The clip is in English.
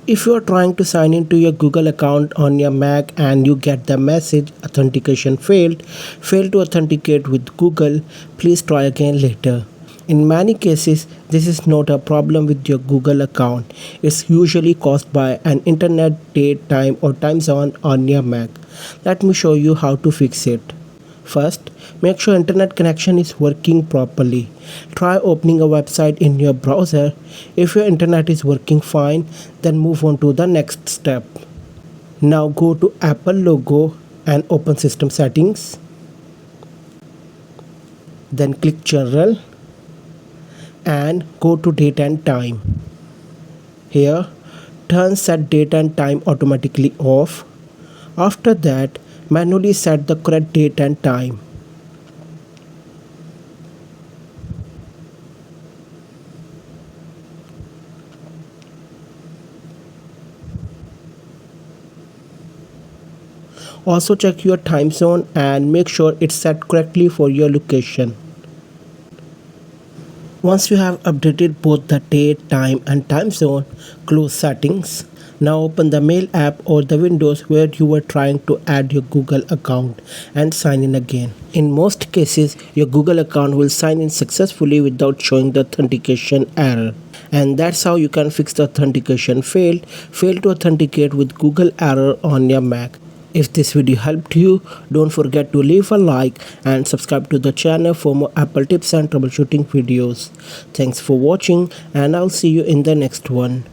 If you are trying to sign into your Google account on your Mac and you get the message authentication failed to authenticate with Google, please try again later. In many cases, this is not a problem with your Google account. It's usually caused by an internet date, time or time zone on your Mac. Let me show you how to fix it. First, make sure internet connection is working properly. Try opening a website in your browser. If your internet is working fine, then move on to the next step. Now go to Apple logo and open system settings. Then click general and go to date and time. Here, turn set date and time automatically off. After that, manually set the correct date and time. Also check your time zone and make sure it's set correctly for your location. Once you have updated both the date, time and time zone, close settings. Now open the Mail app or the windows where you were trying to add your Google account and sign in again. In most cases, your Google account will sign in successfully without showing the authentication error. And that's how you can fix the authentication failed to authenticate with Google error on your Mac. If this video helped you, don't forget to leave a like and subscribe to the channel for more Apple tips and troubleshooting videos. Thanks for watching and I'll see you in the next one.